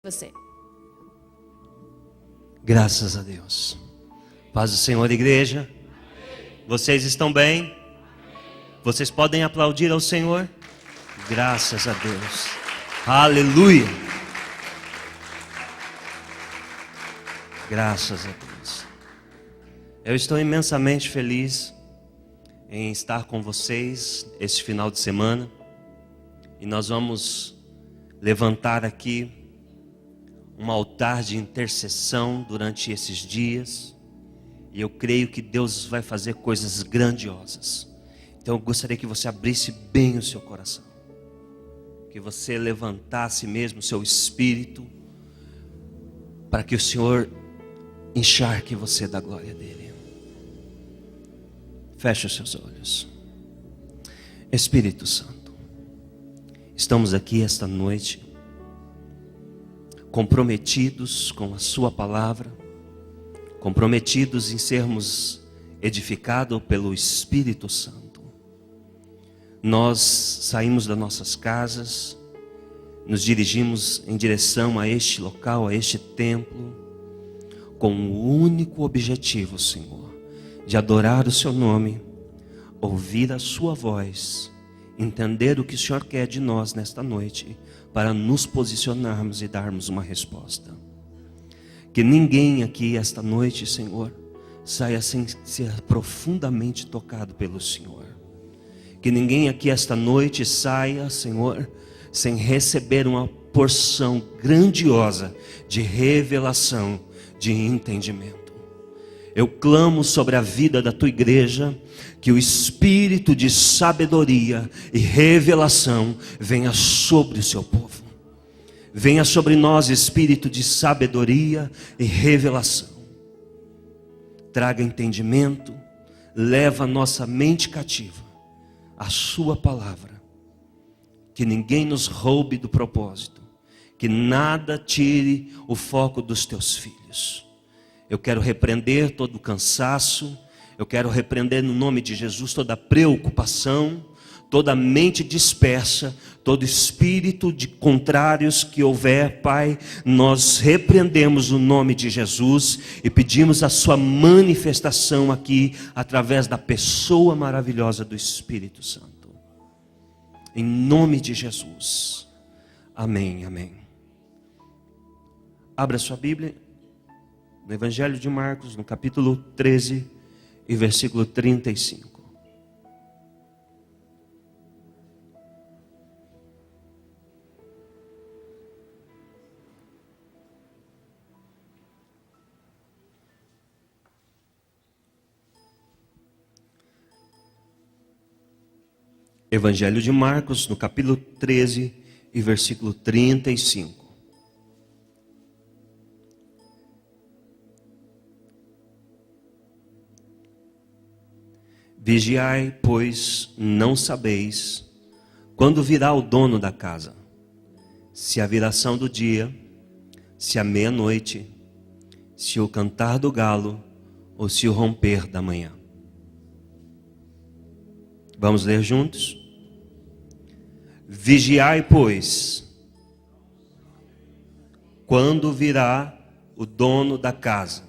você. Graças a Deus. Paz do Senhor, igreja. Vocês estão bem? Vocês podem aplaudir ao Senhor? Graças a Deus. Aleluia. Graças a Deus. Eu estou imensamente feliz em estar com vocês este final de semana. E nós vamos levantar aqui um altar de intercessão durante esses dias. E eu creio que Deus vai fazer coisas grandiosas. Então eu gostaria que você abrisse bem o seu coração. Que você levantasse mesmo o seu espírito. Para que o Senhor encharque você da glória dEle. Feche os seus olhos. Espírito Santo, estamos aqui esta noite comprometidos com a sua palavra, comprometidos em sermos edificados pelo Espírito Santo. Nós saímos das nossas casas, nos dirigimos em direção a este local, a este templo, com o único objetivo, Senhor, de adorar o seu nome, ouvir a sua voz, entender o que o Senhor quer de nós nesta noite, para nos posicionarmos e darmos uma resposta. Que ninguém aqui esta noite, Senhor, saia sem ser profundamente tocado pelo Senhor. Que ninguém aqui esta noite saia, Senhor, sem receber uma porção grandiosa de revelação, de entendimento. Eu clamo sobre a vida da tua igreja, que o espírito de sabedoria e revelação venha sobre o seu povo. Venha sobre nós espírito de sabedoria e revelação. Traga entendimento, leva a nossa mente cativa à sua palavra. Que ninguém nos roube do propósito, que nada tire o foco dos teus filhos. Eu quero repreender todo o cansaço, eu quero repreender no nome de Jesus toda preocupação, toda mente dispersa, todo espírito de contrários que houver, Pai, nós repreendemos no nome de Jesus e pedimos a sua manifestação aqui, através da pessoa maravilhosa do Espírito Santo. Em nome de Jesus. Amém, amém. Abra sua Bíblia no Evangelho de Marcos, no capítulo 13 e versículo 35. Evangelho de Marcos, no capítulo 13 e versículo 35. Vigiai, pois não sabeis quando virá o dono da casa, se a viração do dia, se a meia-noite, se o cantar do galo ou se o romper da manhã. Vamos ler juntos? Vigiai, pois, quando virá o dono da casa,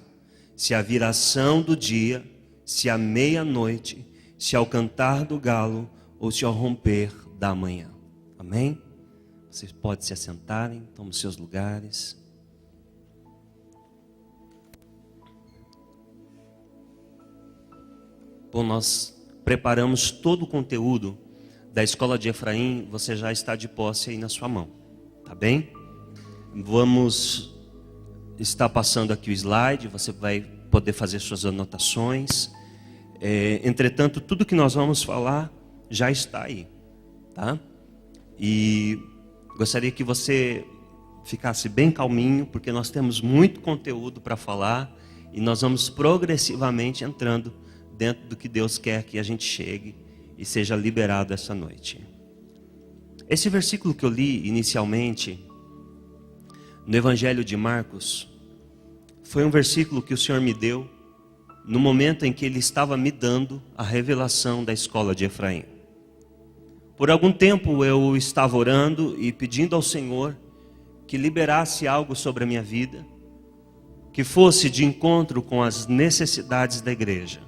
se a viração do dia, se a meia-noite, se ao cantar do galo ou se ao romper da manhã. Amém? Vocês podem se assentarem, tomem seus lugares. Bom, nós preparamos todo o conteúdo da Escola de Efraim, você já está de posse aí na sua mão, tá bem? Vamos estar passando aqui o slide, você vai poder fazer suas anotações. Entretanto, tudo que nós vamos falar já está aí, tá? E gostaria que você ficasse bem calminho, porque nós temos muito conteúdo para falar e nós vamos progressivamente entrando dentro do que Deus quer que a gente chegue e seja liberado essa noite. Esse versículo que eu li inicialmente no Evangelho de Marcos foi um versículo que o Senhor me deu no momento em que Ele estava me dando a revelação da escola de Efraim. Por algum tempo eu estava orando e pedindo ao Senhor que liberasse algo sobre a minha vida, que fosse de encontro com as necessidades da igreja.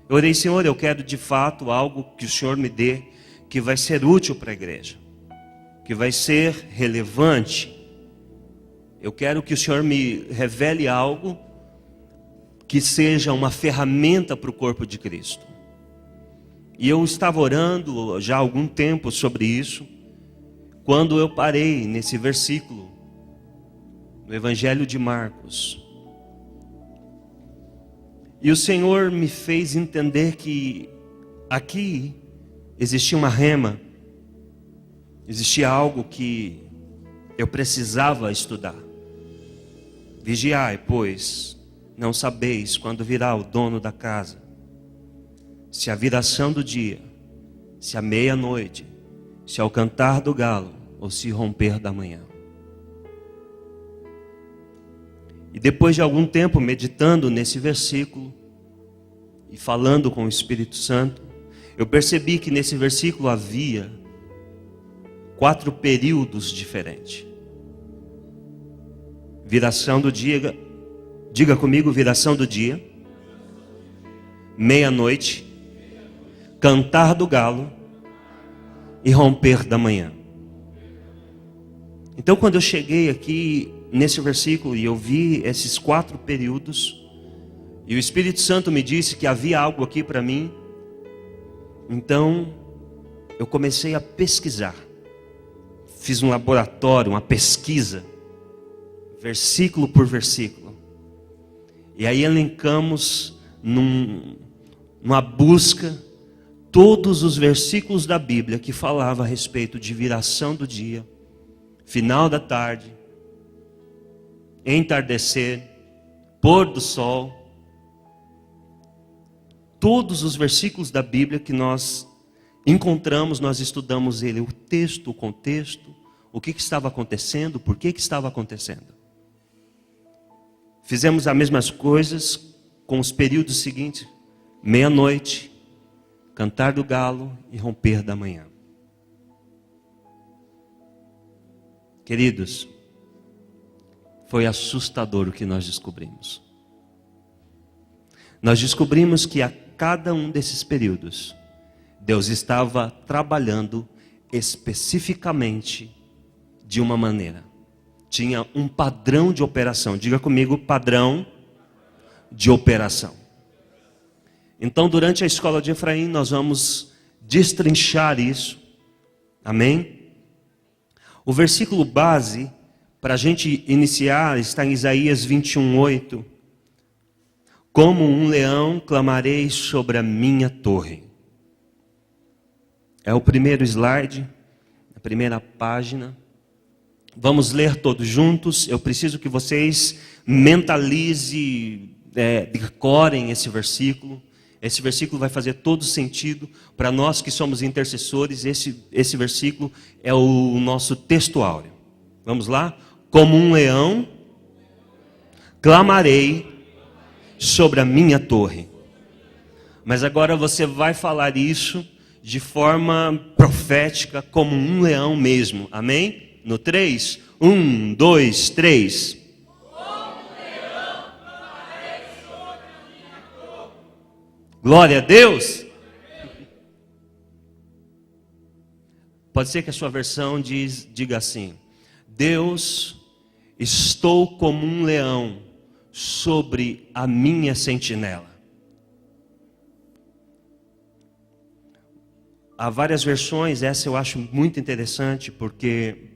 Eu orei, Senhor, eu quero de fato algo que o Senhor me dê, que vai ser útil para a igreja, que vai ser relevante. Eu quero que o Senhor me revele algo que seja uma ferramenta para o corpo de Cristo. E eu estava orando já há algum tempo sobre isso, quando eu parei nesse versículo, no Evangelho de Marcos. E o Senhor me fez entender que aqui existia uma rema, existia algo que eu precisava estudar. Vigiai, pois, não sabeis quando virá o dono da casa, se a viração do dia, se a meia-noite, se ao cantar do galo, ou se romper da manhã. E depois de algum tempo meditando nesse versículo e falando com o Espírito Santo, eu percebi que nesse versículo havia 4 períodos diferentes. Viração do dia, diga comigo, viração do dia, meia-noite, cantar do galo e romper da manhã. Então, quando eu cheguei aqui nesse versículo e eu vi esses 4 períodos, e o Espírito Santo me disse que havia algo aqui para mim, então eu comecei a pesquisar. Fiz um laboratório, uma pesquisa, versículo por versículo. E aí elencamos numa busca todos os versículos da Bíblia que falavam a respeito de viração do dia, final da tarde, entardecer, pôr do sol. Todos os versículos da Bíblia que nós encontramos, nós estudamos ele, o texto, o contexto, o que estava acontecendo, por que estava acontecendo. Fizemos as mesmas coisas com os períodos seguintes: meia-noite, cantar do galo e romper da manhã. Queridos, foi assustador o que nós descobrimos. Nós descobrimos que a cada um desses períodos, Deus estava trabalhando especificamente de uma maneira. Tinha um padrão de operação. Diga comigo, padrão de operação. Então, durante a escola de Efraim, nós vamos destrinchar isso. Amém? O versículo base, para a gente iniciar, está em Isaías 21:8. Como um leão clamarei sobre a minha torre. É o primeiro slide, a primeira página. Vamos ler todos juntos. Eu preciso que vocês mentalizem, decorem esse versículo. Esse versículo vai fazer todo sentido para nós que somos intercessores. Esse versículo é o nosso texto áureo. Vamos lá? Como um leão, clamarei sobre a minha torre. Mas agora você vai falar isso de forma profética, como um leão mesmo. Amém? No 3, 1, 2, 3. Glória a Deus. Pode ser que a sua versão diga assim: Deus, estou como um leão sobre a minha sentinela. Há várias versões, essa eu acho muito interessante, porque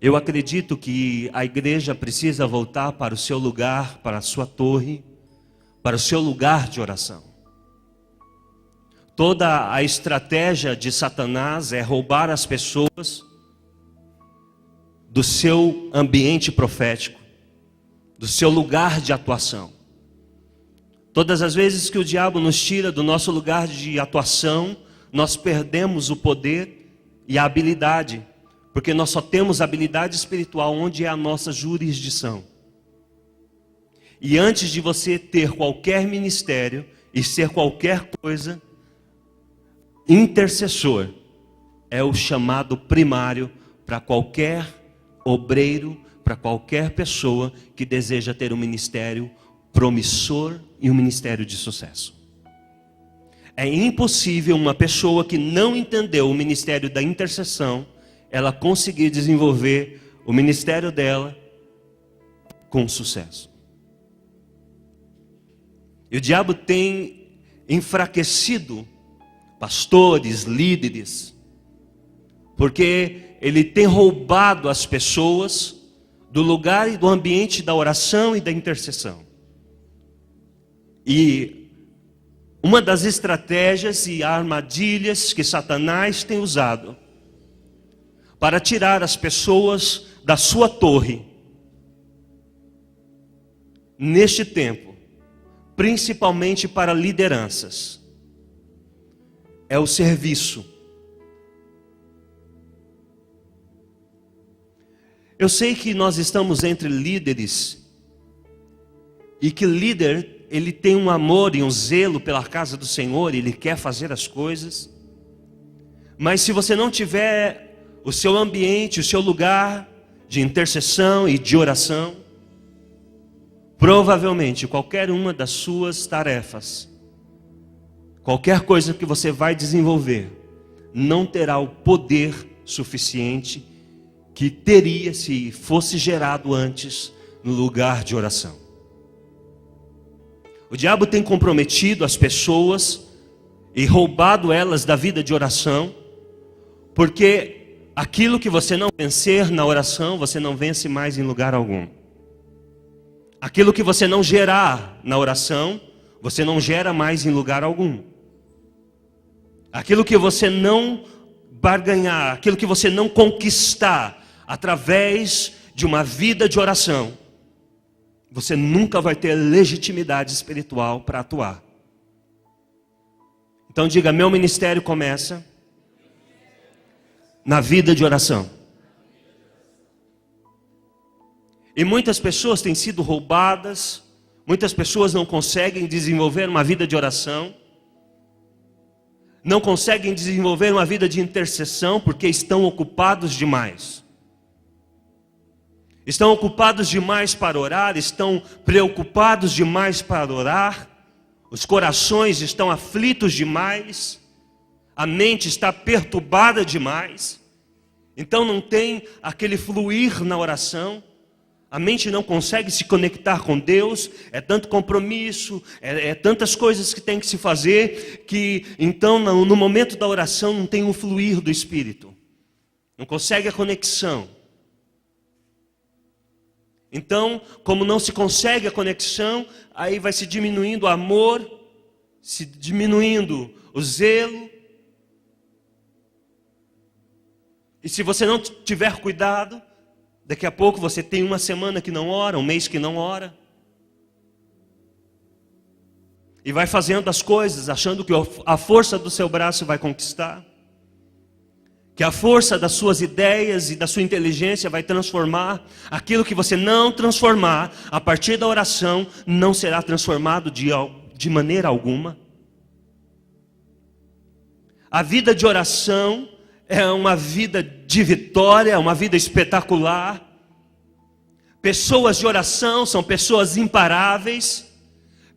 eu acredito que a igreja precisa voltar para o seu lugar, para a sua torre, para o seu lugar de oração. Toda a estratégia de Satanás é roubar as pessoas do seu ambiente profético, do seu lugar de atuação. Todas as vezes que o diabo nos tira do nosso lugar de atuação, nós perdemos o poder e a habilidade, porque nós só temos habilidade espiritual onde é a nossa jurisdição. E antes de você ter qualquer ministério e ser qualquer coisa, intercessor é o chamado primário para qualquer obreiro, para qualquer pessoa que deseja ter um ministério promissor e um ministério de sucesso. É impossível uma pessoa que não entendeu o ministério da intercessão, ela conseguir desenvolver o ministério dela com sucesso. E o diabo tem enfraquecido pastores, líderes, porque ele tem roubado as pessoas do lugar e do ambiente da oração e da intercessão. E uma das estratégias e armadilhas que Satanás tem usado para tirar as pessoas da sua torre, neste tempo, principalmente para lideranças, é o serviço. Eu sei que nós estamos entre líderes e que líder, ele tem um amor e um zelo pela casa do Senhor, ele quer fazer as coisas. Mas se você não tiver o seu ambiente, o seu lugar de intercessão e de oração, provavelmente qualquer uma das suas tarefas, qualquer coisa que você vai desenvolver, não terá o poder suficiente que teria se fosse gerado antes no lugar de oração. O diabo tem comprometido as pessoas e roubado elas da vida de oração, porque aquilo que você não vencer na oração, você não vence mais em lugar algum. Aquilo que você não gerar na oração, você não gera mais em lugar algum. Aquilo que você não barganhar, aquilo que você não conquistar através de uma vida de oração, você nunca vai ter legitimidade espiritual para atuar. Então diga, meu ministério começa na vida de oração. E muitas pessoas têm sido roubadas, muitas pessoas não conseguem desenvolver uma vida de oração, não conseguem desenvolver uma vida de intercessão porque estão ocupados demais. Estão ocupados demais para orar, estão preocupados demais para orar, os corações estão aflitos demais, a mente está perturbada demais, então não tem aquele fluir na oração, a mente não consegue se conectar com Deus, é tanto compromisso, é tantas coisas que tem que se fazer, que então no momento da oração não tem o fluir do Espírito, não consegue a conexão. Então, como não se consegue a conexão, aí vai se diminuindo o amor, se diminuindo o zelo. E se você não tiver cuidado, daqui a pouco você tem uma semana que não ora, um mês que não ora. E vai fazendo as coisas, achando que a força do seu braço vai conquistar. Que a força das suas ideias e da sua inteligência vai transformar. Aquilo que você não transformar, a partir da oração, não será transformado de maneira alguma. A vida de oração é uma vida de vitória, uma vida espetacular. Pessoas de oração são pessoas imparáveis.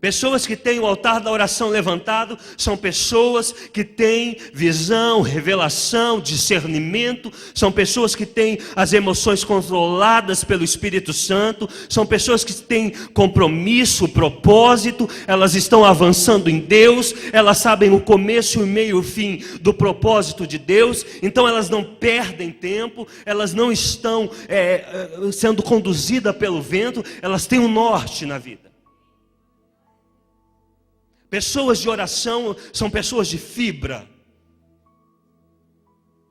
Pessoas que têm o altar da oração levantado são pessoas que têm visão, revelação, discernimento, são pessoas que têm as emoções controladas pelo Espírito Santo, são pessoas que têm compromisso, propósito, elas estão avançando em Deus, elas sabem o começo, o meio e o fim do propósito de Deus, então elas não perdem tempo, elas não estão sendo conduzidas pelo vento, elas têm um norte na vida. Pessoas de oração são pessoas de fibra,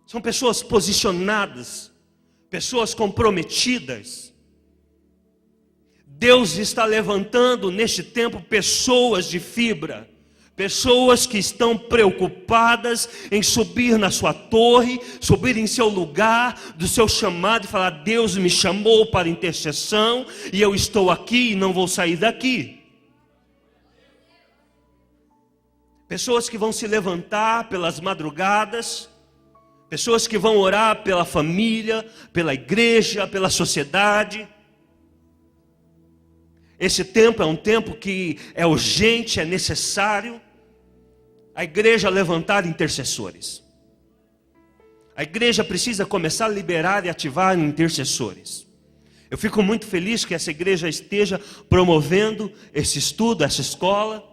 são pessoas posicionadas, pessoas comprometidas. Deus está levantando neste tempo pessoas de fibra, pessoas que estão preocupadas em subir na sua torre, subir em seu lugar do seu chamado e falar: Deus me chamou para intercessão e eu estou aqui e não vou sair daqui. Pessoas que vão se levantar pelas madrugadas, Pessoas que vão orar pela família, pela igreja, pela sociedade. Esse tempo é um tempo que é urgente, é necessário a igreja levantar intercessores. A igreja precisa começar a liberar e ativar intercessores. Eu fico muito feliz que essa igreja esteja promovendo esse estudo, essa escola,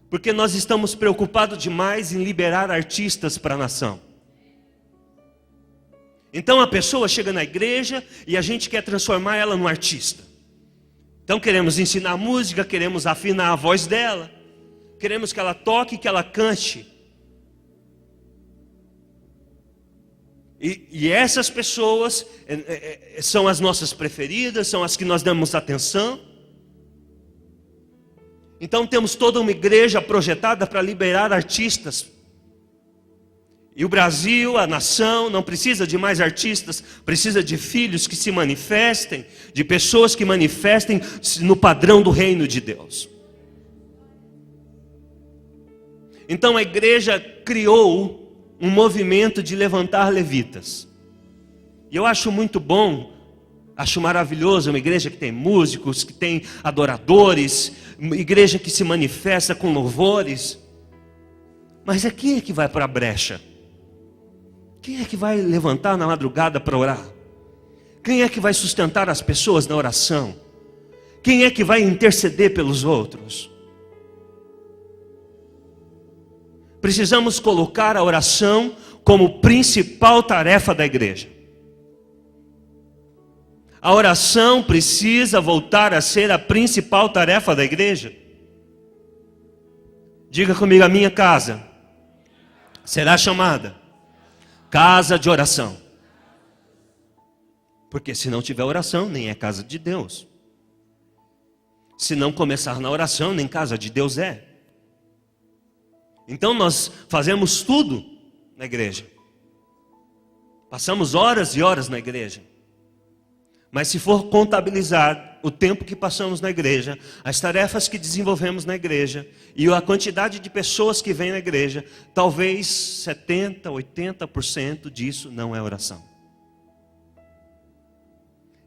porque nós estamos preocupados demais em liberar artistas para a nação. Então a pessoa chega na igreja e a gente quer transformar ela num artista. Então queremos ensinar música, queremos afinar a voz dela, queremos que ela toque, que ela cante. E essas pessoas são as nossas preferidas, são as que nós damos atenção. Então temos toda uma igreja projetada para liberar artistas. E o Brasil, a nação, não precisa de mais artistas, precisa de filhos que se manifestem, de pessoas que manifestem no padrão do reino de Deus. Então a igreja criou um movimento de levantar levitas. E eu acho muito bom, acho maravilhoso uma igreja que tem músicos, que tem adoradores, uma igreja que se manifesta com louvores. Mas quem é que vai para a brecha? Quem é que vai levantar na madrugada para orar? Quem é que vai sustentar as pessoas na oração? Quem é que vai interceder pelos outros? Precisamos colocar a oração como principal tarefa da igreja. A oração precisa voltar a ser a principal tarefa da igreja. Diga comigo, a minha casa será chamada casa de oração. Porque se não tiver oração, nem é casa de Deus. Se não começar na oração, nem casa de Deus é. Então nós fazemos tudo na igreja. Passamos horas e horas na igreja. Mas se for contabilizar o tempo que passamos na igreja, as tarefas que desenvolvemos na igreja e a quantidade de pessoas que vêm na igreja, talvez 70%, 80% disso não é oração.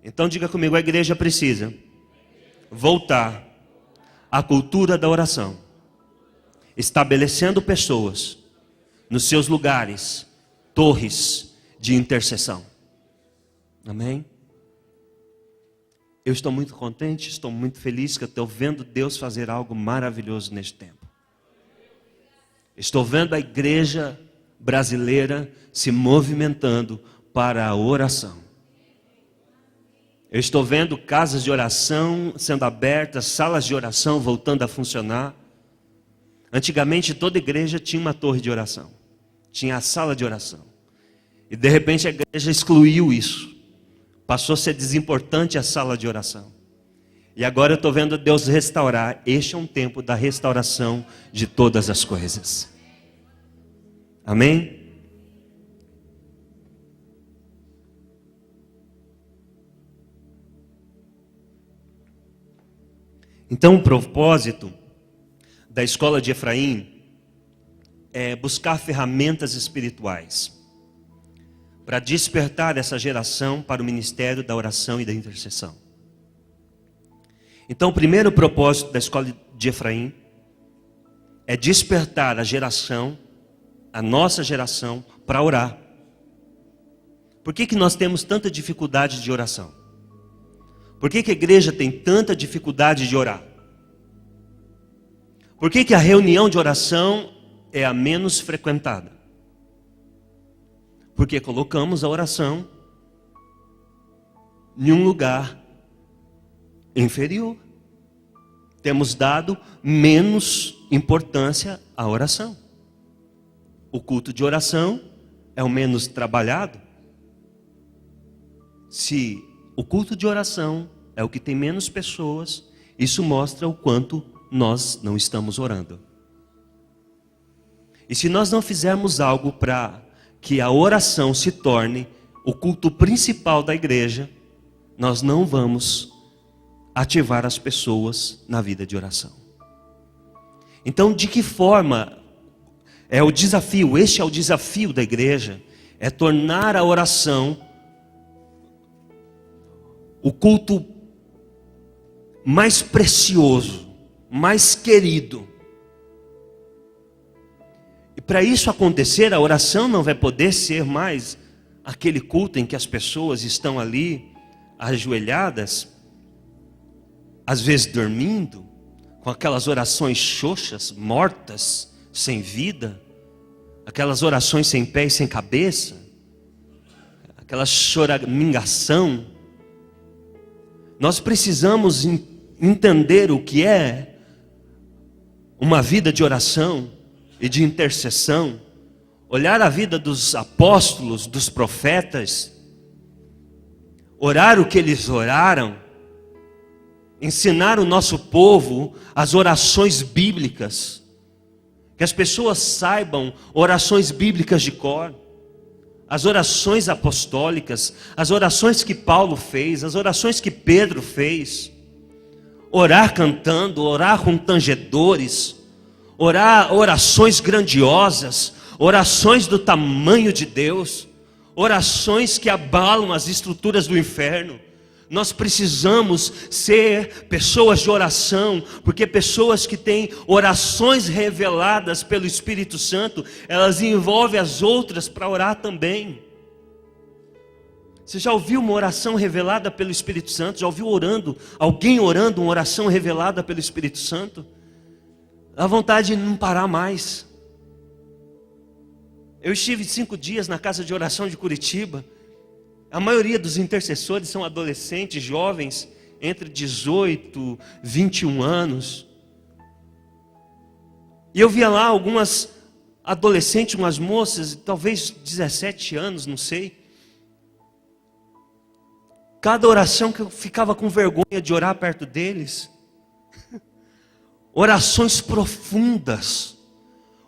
Então diga comigo, a igreja precisa voltar à cultura da oração, estabelecendo pessoas nos seus lugares, torres de intercessão. Amém? Eu estou muito contente, estou muito feliz que eu estou vendo Deus fazer algo maravilhoso neste tempo. Estou vendo a igreja brasileira se movimentando para a oração. Eu estou vendo casas de oração sendo abertas, salas de oração voltando a funcionar. Antigamente toda igreja tinha uma torre de oração, tinha a sala de oração. E de repente a igreja excluiu isso. Passou a ser desimportante a sala de oração. E agora eu estou vendo Deus restaurar. Este é um tempo da restauração de todas as coisas. Amém? Então o propósito da escola de Efraim é buscar ferramentas espirituais para despertar essa geração para o ministério da oração e da intercessão. Então o primeiro propósito da escola de Efraim é despertar a geração, a nossa geração, para orar. Por que nós temos tanta dificuldade de oração? Por que a igreja tem tanta dificuldade de orar? Por que a reunião de oração é a menos frequentada? Porque colocamos a oração em um lugar inferior. Temos dado menos importância à oração. O culto de oração é o menos trabalhado. Se o culto de oração é o que tem menos pessoas, isso mostra o quanto nós não estamos orando. E se nós não fizermos algo para que a oração se torne o culto principal da igreja, nós não vamos ativar as pessoas na vida de oração. Então, de que forma É o desafio, este é o desafio da igreja, é tornar a oração o culto mais precioso, mais querido. E para isso acontecer, a oração não vai poder ser mais aquele culto em que as pessoas estão ali ajoelhadas, às vezes dormindo, com aquelas orações xoxas, mortas, sem vida, aquelas orações sem pé e sem cabeça, aquela choramingação. Nós precisamos entender o que é uma vida de oração e de intercessão, olhar a vida dos apóstolos, dos profetas, orar o que eles oraram, ensinar o nosso povo as orações bíblicas, que as pessoas saibam orações bíblicas de cor, as orações apostólicas, as orações que Paulo fez, as orações que Pedro fez, orar cantando, orar com tangedores, orar orações grandiosas, orações do tamanho de Deus, orações que abalam as estruturas do inferno. Nós precisamos ser pessoas de oração, porque pessoas que têm orações reveladas pelo Espírito Santo, elas envolvem as outras para orar também. Você já ouviu uma oração revelada pelo Espírito Santo? Já ouviu alguém orando uma oração revelada pelo Espírito Santo? Dá vontade de não parar mais. Eu estive 5 dias na casa de oração de Curitiba. A maioria dos intercessores são adolescentes, jovens, entre 18 e 21 anos. E eu via lá algumas adolescentes, umas moças, talvez 17 anos, não sei. Cada oração que eu ficava com vergonha de orar perto deles. Orações profundas.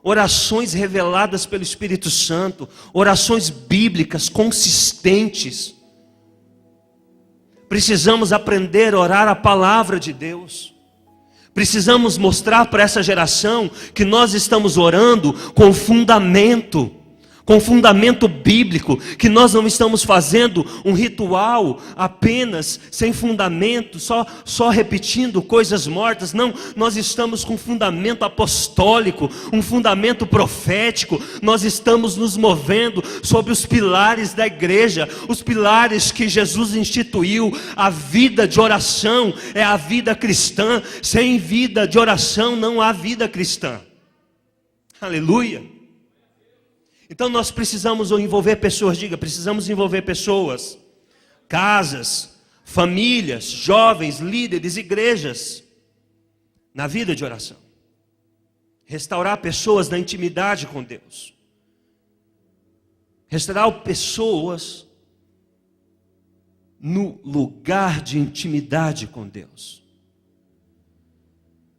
Orações reveladas pelo Espírito Santo, orações bíblicas consistentes. Precisamos aprender a orar a palavra de Deus. Precisamos mostrar para essa geração que nós estamos orando com fundamento bíblico, que nós não estamos fazendo um ritual apenas sem fundamento, só repetindo coisas mortas. Não, nós estamos com fundamento apostólico, um fundamento profético. Nós estamos nos movendo sobre os pilares da igreja, os pilares que Jesus instituiu. A vida de oração é a vida cristã. Sem vida de oração não há vida cristã. Aleluia. Então nós precisamos envolver pessoas, precisamos envolver pessoas, casas, famílias, jovens, líderes, igrejas, na vida de oração. Restaurar pessoas na intimidade com Deus. Restaurar pessoas no lugar de intimidade com Deus.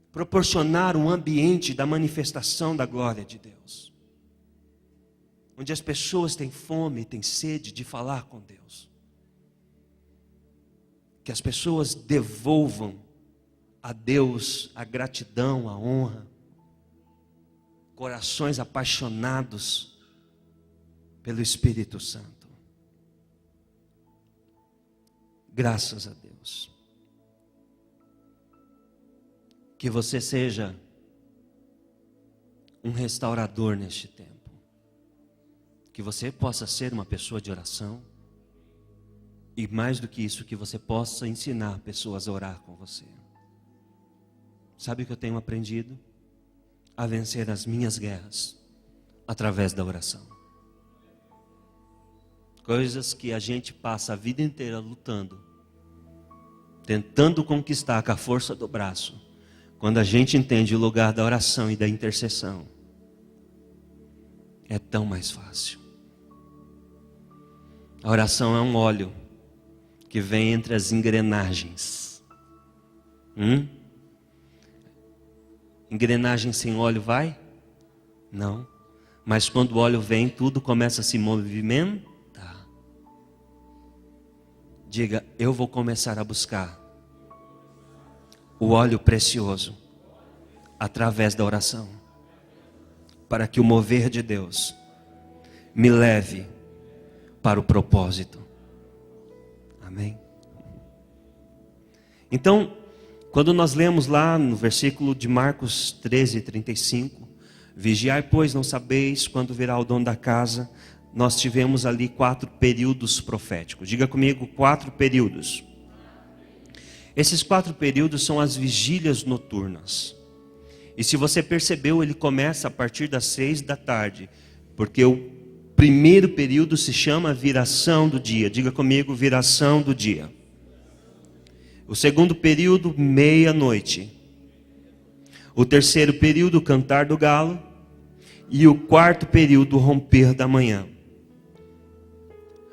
Proporcionar um ambiente da manifestação da glória de Deus, onde as pessoas têm fome, têm sede de falar com Deus. Que as pessoas devolvam a Deus a gratidão, a honra. Corações apaixonados pelo Espírito Santo. Graças a Deus. Que você seja um restaurador neste tempo. Que você possa ser uma pessoa de oração. E mais do que isso, que você possa ensinar pessoas a orar com você. Sabe o que eu tenho aprendido? A vencer as minhas guerras através da oração. Coisas que a gente passa a vida inteira lutando, tentando conquistar com a força do braço. Quando a gente entende o lugar da oração e da intercessão, é tão mais fácil. A oração é um óleo que vem entre as engrenagens. Engrenagem sem óleo vai? Não. Mas quando o óleo vem, tudo começa a se movimentar. Diga, eu vou começar a buscar o óleo precioso através da oração. para que o mover de Deus me leve para o propósito. Amém? Então, quando nós lemos lá no versículo de Marcos 13:35, vigiai, pois não sabeis quando virá o dono da casa, nós tivemos ali 4 períodos proféticos. Diga comigo, 4 períodos. Esses 4 períodos são as vigílias noturnas. E se você percebeu, ele começa a partir das 6 da tarde, porque o primeiro período se chama viração do dia. Diga comigo, viração do dia. O segundo período, meia-noite. O terceiro período, cantar do galo. E o quarto período, romper da manhã.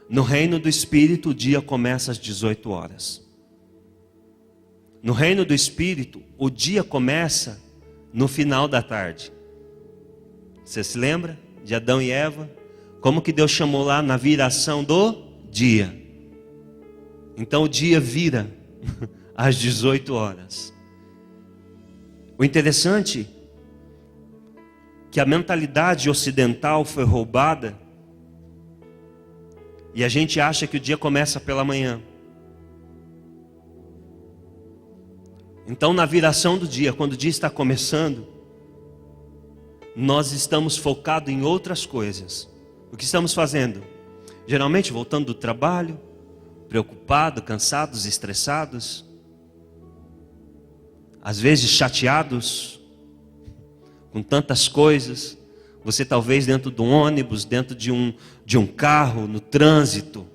No reino do Espírito, o dia começa às 18 horas. No reino do Espírito, o dia começa no final da tarde. Você se lembra de Adão e Eva? Como que Deus chamou lá na viração do dia? Então o dia vira às 18 horas. O interessante é que a mentalidade ocidental foi roubada e a gente acha que o dia começa pela manhã. Então, na viração do dia, quando o dia está começando, nós estamos focados em outras coisas. O que estamos fazendo? Geralmente voltando do trabalho, preocupados, cansados, estressados, às vezes chateados com tantas coisas. Você talvez dentro de um ônibus, dentro de um carro, no trânsito.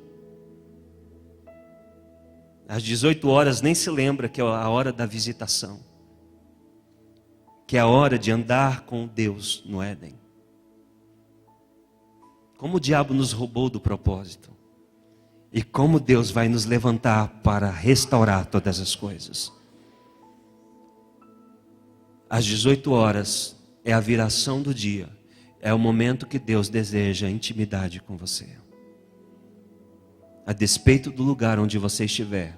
Às 18 horas nem se lembra que é a hora da visitação, que é a hora de andar com Deus no Éden. Como o diabo nos roubou do propósito e como Deus vai nos levantar para restaurar todas as coisas. Às 18 horas é a viração do dia, é o momento que Deus deseja intimidade com você. A despeito do lugar onde você estiver,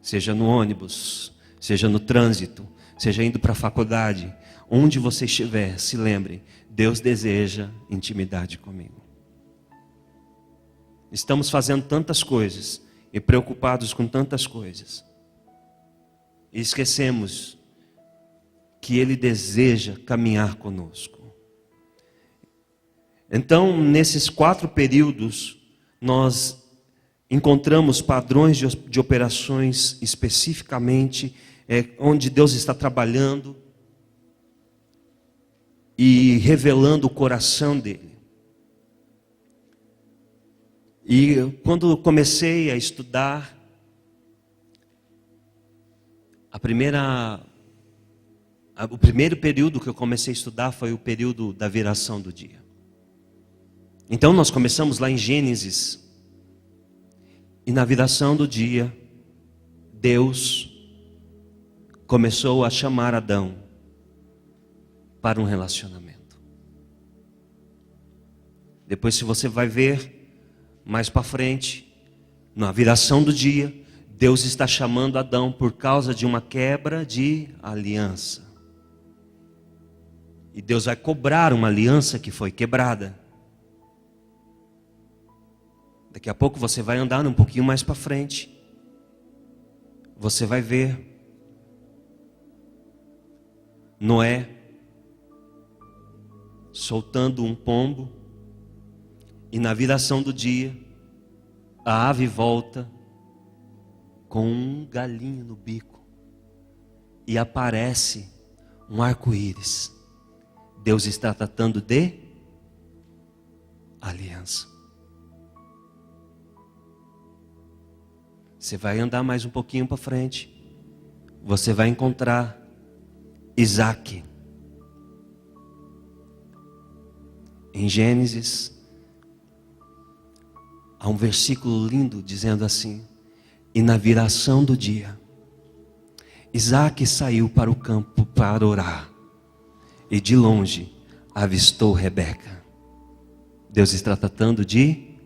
seja no ônibus, seja no trânsito, seja indo para a faculdade, onde você estiver, se lembre, Deus deseja intimidade comigo. Estamos fazendo tantas coisas e preocupados com tantas coisas, e esquecemos que Ele deseja caminhar conosco. Então, nesses 4 períodos, nós encontramos padrões de operações especificamente, onde Deus está trabalhando e revelando o coração dele. E quando comecei a estudar, o primeiro período que eu comecei a estudar foi o período da viração do dia. Então nós começamos lá em Gênesis. E na viração do dia, Deus começou a chamar Adão para um relacionamento. Depois, se você vai ver mais para frente, na viração do dia, Deus está chamando Adão por causa de uma quebra de aliança. E Deus vai cobrar uma aliança que foi quebrada. Daqui a pouco você vai andar um pouquinho mais para frente. Você vai ver Noé soltando um pombo. E na viração do dia, a ave volta com um galinho no bico. E aparece um arco-íris. Deus está tratando de aliança. Você vai andar mais um pouquinho para frente. Você vai encontrar Isaac. Em Gênesis, há um versículo lindo dizendo assim: e na viração do dia, Isaac saiu para o campo para orar. E de longe avistou Rebeca. Deus está tratando de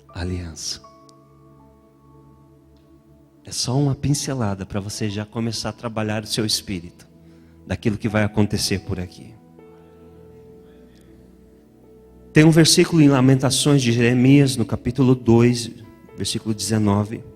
aliança. É só uma pincelada para você já começar a trabalhar o seu espírito, daquilo que vai acontecer por aqui. Tem um versículo em Lamentações de Jeremias, no capítulo 2, versículo 19.